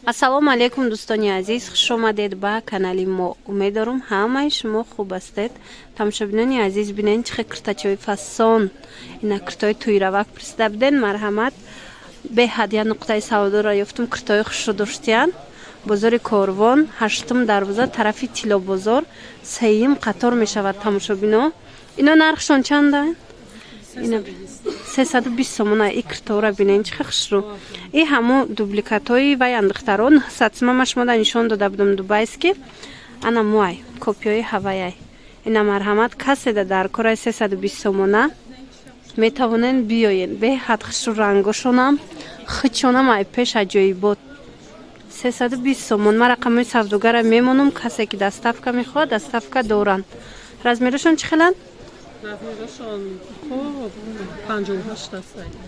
ассалому алейкум дӯстони азиз, хуш омадед ба канали мо. Умеддорам ҳамаи шумо хуб ҳастед. Тамошобинони азиз, бинед чӣ киртачои фасон, ина киртои туйравак пирсида буден. Марҳамат, беҳад як нуқтаи савдоро ёфтум, киртои хушро доштиян. Бозори Корвон, 8 дарвоза, тарафи Тило бозор, 3 қатор мешавад. Тамошобино, ино нархшон чанда? 320 сомона. И киртора бинен чӣ хушро. И ҳамо дубликатои вай андохтарон сатсима шумода нишон дода будам дубайски. Ана муай копияи ҳаваяй. Ина марҳамат, каседа дар кораи 320 сомона метавонен биёен. Беҳад хушро рангошонам, хичонам ай пеш аҷоибот. 320 сомон. Ма рақамои савдогара мемонам, касе ки доставка мехоҳад, доставка доранд. Размерашон чӣ хеланд?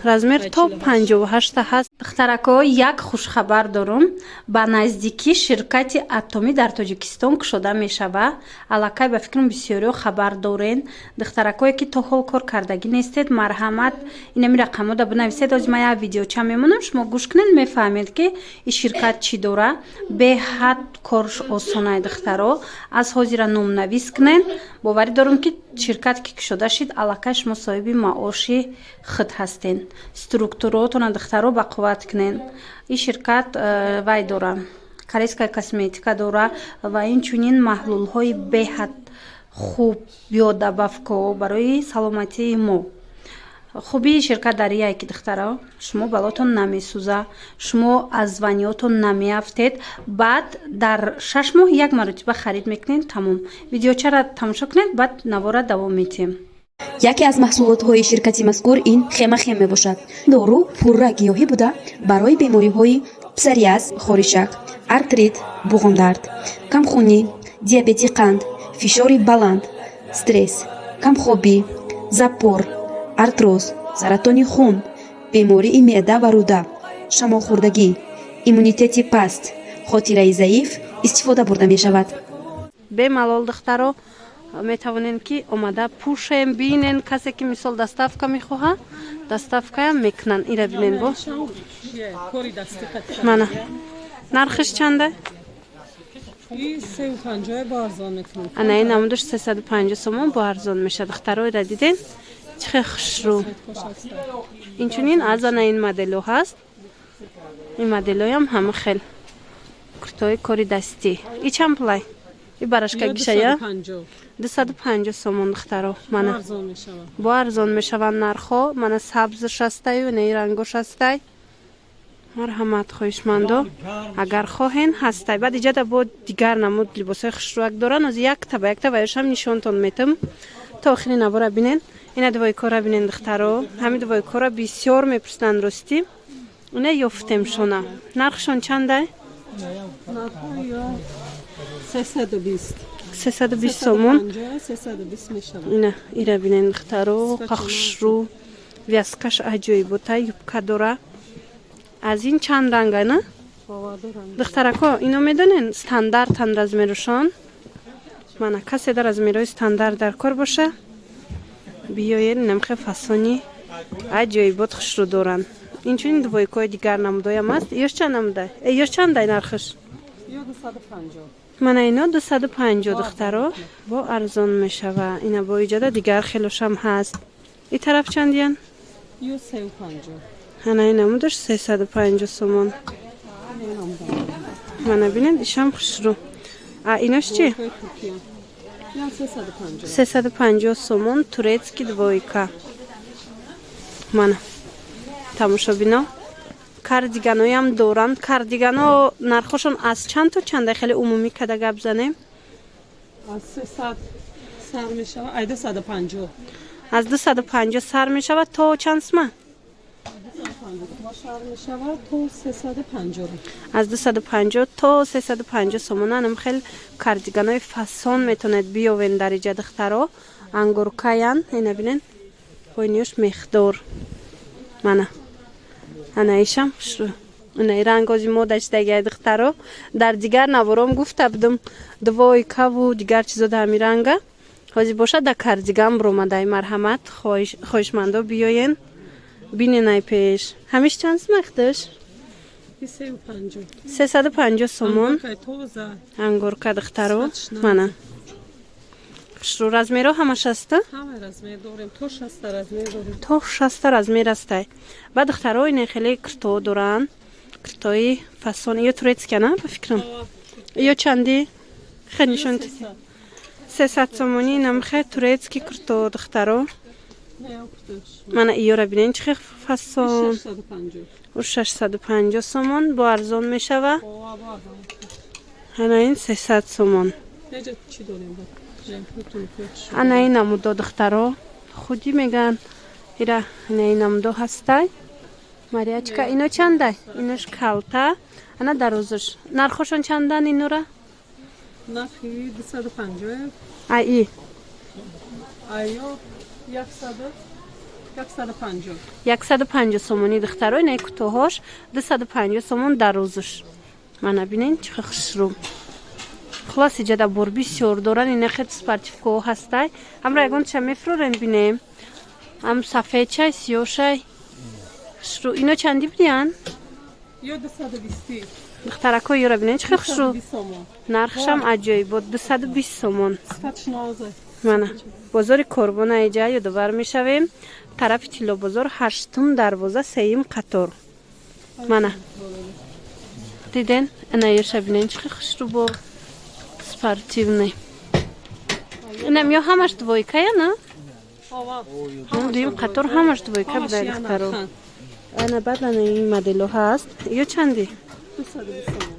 размер то 58 ҳаст. Духтарако, як хушхабар дорам. Ба наздикӣ ширкати атомӣ дар Тоҷикистон кушода мешава. Аллакай ба фикрам бисёриҳо хабар дорен. Духтаракое ки то ҳол кор кардагӣ нестед, марҳамат, инами рақамода бинависед. Ҳозир ман як видеоча мемонам, шумо гӯш кунед, мефаҳмед ки ин ширкат чӣ дора. Беҳад корш осонай духтаро. Аз ҳозира номнавис кунед. Боварӣ дорам ки ширкат ки кушода шид, аллакай шумо соҳиби маоши худ ҳастен. Структураотона духтаро ба қувват кунед. Ин ширкат вай дора, корейская косметика дора ва инчунин маҳлулҳои беҳад хуб биодобавкаҳо барои саломатии мо. Хубии ширкат дар ие ки духтаро, шумо балотон намесӯза, шумо аз ваниётон намеафтед, баъд дар 6 моҳ як маротиба харид мекунед, тамом. Видеочаро тамошо кунед, баъд навора давом медиҳем. яке аз маҳсулотҳои ширкати мазкур ин хемахем мебошад. дору пурра гиёҳӣ буда барои бемориҳои псориаз, хоришак, артрит, буғумдард, камхунӣ, диабети қанд, фишори баланд, стресс, камхобӣ, запор, артроз, саратони хун, бемории меъда ва рӯда, шамолхӯрдагӣ, иммунитети паст, хотираи заиф истифода бурда мешавад. Бемалол духтаро метавонен ки омада пушем бинен, касе ки мисол доставка мехоҳа, доставкаам мекунан. Ира бинен бо мана нархиш чанда? Ана ин амудуш 350 сомон бо арзон мешад. Духтаро ира диден чӣ хушрӯ. Инчунин аз ана ин моделҳо ҳаст. Ин моделҳоям ҳама хел куртои кори дастӣ. И чанд пулай? И барашка гишая 250 сомон духтаро. Мана бо арзон мешаванд нархҳо. Мана сабзш ҳастаю, не рангош ҳастай. марҳамат, хоҳишмандо, агар хоҳен ҳастай. Баъд иҷада бо дигар намуд либосои хушрӯак доран. Оз якта ба якта ваёшам нишонтон метам. То охири навора бинен. Ина дувойкора бинен духтаро. Ҳами дувойкора бисёр мепурсанд ростӣ. Ина ёфтем шона. Нархшон чандай? 320 сомон. Ина ира бинен духтаро. хушрӯ, вязкаш аҷоибота, юбка дора. Аз ин чанд ранга на? Духтарако, ино медонен стандартан размерушон? Мана каседа размерои стандарт дар кор боша? Биёен намхе фасони аҷоибот хушрӯ доранд. Инчунин дувойкои дигар намудоям аст. Ёш чанд намудай? Ёш чандай нархиш? Мана ино 250 духтаро бо арзон мешава. Ина бо иҷада дигар хелошам ҳаст. И тараф чандиян? Ана ин намудаш 350 сомон. Мана бинед ишам хушрӯ. А инош чи? 350 сомон турецки двойка. Мана тамошобино, кардиганоям доранд. Кардигано нархошон аз чанд то чанда? Хеле умумӣ када гап занем. аз 300 сар мешавад, ай 250. Аз 250 сар мешавад то чанд сма? аз 250 то 350 сомона. Анам хел кардиганои фасон метонед биёвен дар иҷа духтаро. Ангуркаян, ина бинен пойниёш мехдор. Мана ана ишам хушрӯ. Ина рангози модачдагиай духтаро. Дар дигар навором гуфта будам двойкаву дигар чизо дар ҳами ранга. ҳозир бошад да кардиган биромадай. Марҳамат, хоҳишмандо биёен биненай пеш. Ҳамиш чанд смахташ? 350. 350 сомон. Ангорка тоза. ангорка духтаро Смачно. мана хушру размеро ҳамаш аста Ҳама размер дорем. То 60 размер дорем. то 60 размер астай ба духтаро ин хеле кирто доран киртои фасон ё турецкия на ба фикрам ё чанди хеле нишон 300 сомони намхе турецки кирто духтаро Не окуташ. мана иёра бинен чихе фасон 650. 650 сомон бо арзон мешава Ова баба. ана ин 300 сомон Неҷа чӣ дорем ба? Жемпутун печ. ана ин намудо духтаро худӣ меган ира ана ин намудо ҳастай мариячка ино чандай инош калта ана дарозаш нархошон чандан инора Нархи 250. ай и Айё 100. 150. 150 сомони духтаро ина кутоҳош 250 сомон дарозаш мана бинен чихе хушрум хулос иҷада бор бисёр доран ина хет спортивкоҳо ҳастай амра ягон ча мефрорен бинем ам сафедчай сиёшай хушру ино чанди бидиян Ё 220. духтарако ёра бинен чихе хушру 220 сомон. нархшам аҷоиб 220 сомон Сфачнозе. мана бозори корбона иҷа ёдовар мешавем тарафи тилло бозор 8 дарвоза 3 қатор мана диден ана ёша бинен чихе хушру бо спортивный инам ё ҳамаш двойкая на Ова. дуюм қатор ҳамаш двойка будай духтаро ана баъд ана ин модело ҳаст ё чанди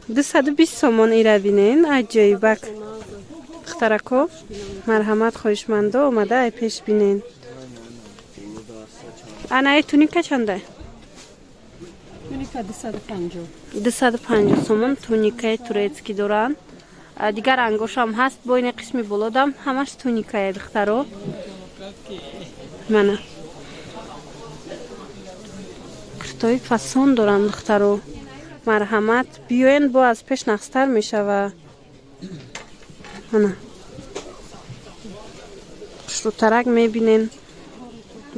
220 сомон ира бинен аҷоибак духтарако марҳамат хоҳишмандо омада ай пеш бинен ана ай туника чандай Туника 250. 250 сомон туникаи турецки доранд дигар ангошам ҳаст бо ин қисми болодам ҳамаш туникае духтаро мана киртои фасон доранд духтаро марҳамат биёен бо аз пеш нақстар мешава мана хушрутарак мебинен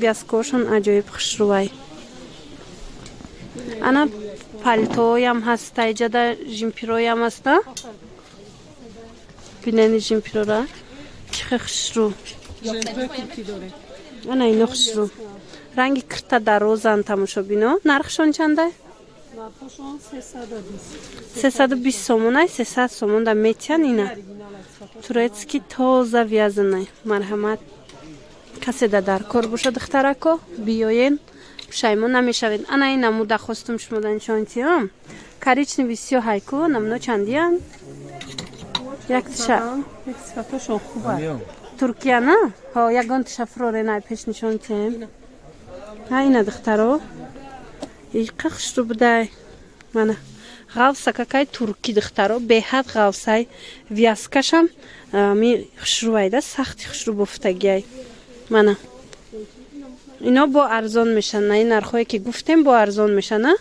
вязкошон аҷоиб хушрувай ана палтоям ҳаста иҷада жимпироям аста бинени жимпирора чихе хушру Жемпе турки дорем. ана ино хушру ранги кирта дарозан тамошобино нархшон чандай Нархошон 320. 320 сомон ай 300 сомон да метян ина турецки тоза вязанай марҳамат касе да дар кор боша духтарако биёен пушаймон намешавед ана ин намуда хостум шумодан чонтиам коричневый сё ҳайку намно чандиян як тиша Як сифатошон хуба. туркия на ҳо ягон тиша фроренай пеш нишонтием ҳа ина духтаро иқа хушру будай мана ғавса какай турки духтаро беҳад ғавсай вязкашам ми хушрувайда сахти хушру бофтагиай мана ино бо арзон мешан на ин нархое ки гуфтем бо арзон мешана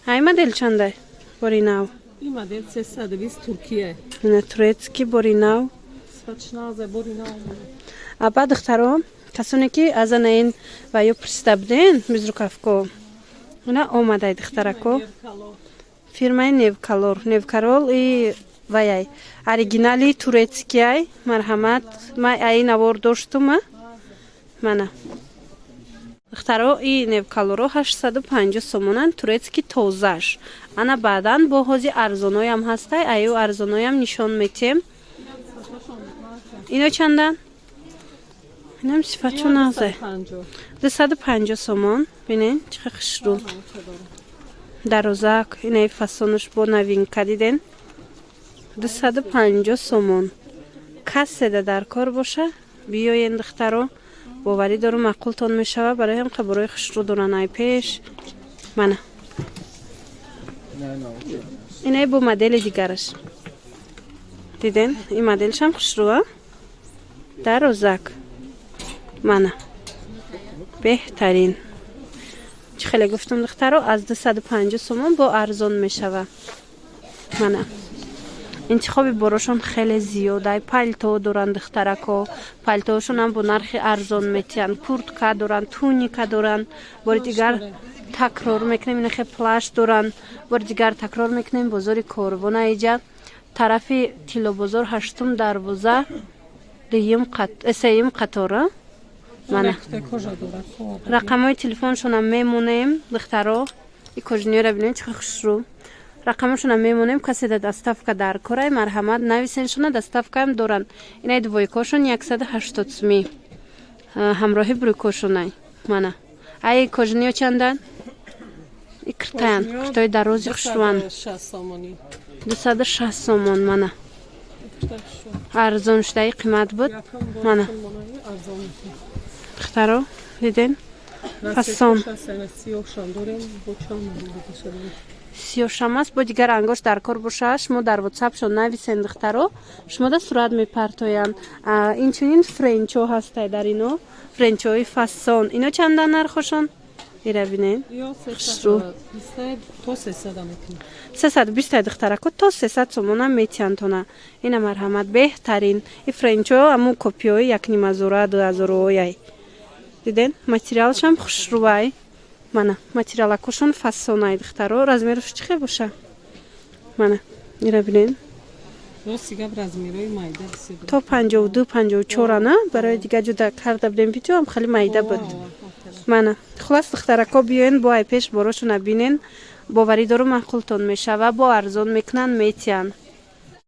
ай модель чандай боринав Ин модел 320 Туркия. ина турецки боринав Сфачнозе боринав. аба духтаро касоне ки аз ана ин ва ё пурсида буден безрукавко ина омадай духтарако фирмаи невкалор и ваяй оригинали турецкиай марҳамат ма ай навор доштума мана духтаро и невкалоро 850 сомонан турецки тозаш ана баъдан боҳози арзоноям ҳастай аю арзоноям нишон метем ино чандан инам сифатчо назай 250 сомон бинен чихе хушру дарозак инаи фасонаш бо новинка диден 250 сомон каседа дар кор боша биёен духтаро боварӣ дорум ақултон мешава барои ҳам қаборои хушру доран ай пеш мана инаи бо модели дигараш диден ин моделшам хушрува дарозак мана беҳтарин чӣ хеле гуфтам духтаро аз 250 сомон бо арзон мешава мана интихоби борошон хеле зиёдай палто доранд духтарако палтоошонам бо нархи арзон метиҳанд куртка доранд туника доранд бори дигар такрор мекунем. Ина хе плаш доран. Бори дигар такрор мекунем. Бозори Корвона иҷа тарафи Тилобозор 8 дарвоза 3 қатора. Мана кожа дорад. рақамҳои телефоншонам мемонем. Духтаро и кожиниёра бинем чӣ хушрӯ. Рақамашонам мемонем. Каседа доставка дар корай марҳамат нависеншона доставкаам доранд. Инаи двойкошон 180 сумӣ. ҳамроҳи бурӯкошонай. Мана ай кожиниё чандан? И киртаян. Киртои дарози хушрӯан. 260 сомон. Мана арзон шудаи қимат буд. Мана духтаро диден? Фасон сиёшам аст. Бо дигар ангош дар кор бошад. Шумо дар ватсапшон нависен духтаро. Шумо да сурат мепартоянд. Инчунин френчо ҳастай дар ино. Френчои фасон. Ино чандан нархошон? Ира бинен. 320 духтарако то 300 сомонам метиантона. Ина марҳамат беҳтарин. И френчо аму копиёи 1,500-2,000 диден? Материалшам хушрӯай. Мана материалакошон фасонай духтаро. Размерош чӣ хел боша? Мана ира бинен. То 52-54 ана барои дига ҷуда карда будем видео ам хеле майда буд. Мана хулас духтарако биёен бо ай пеш борошона бинен. Боварӣ дору маъқултон мешава. Бо арзон мекунан метиан.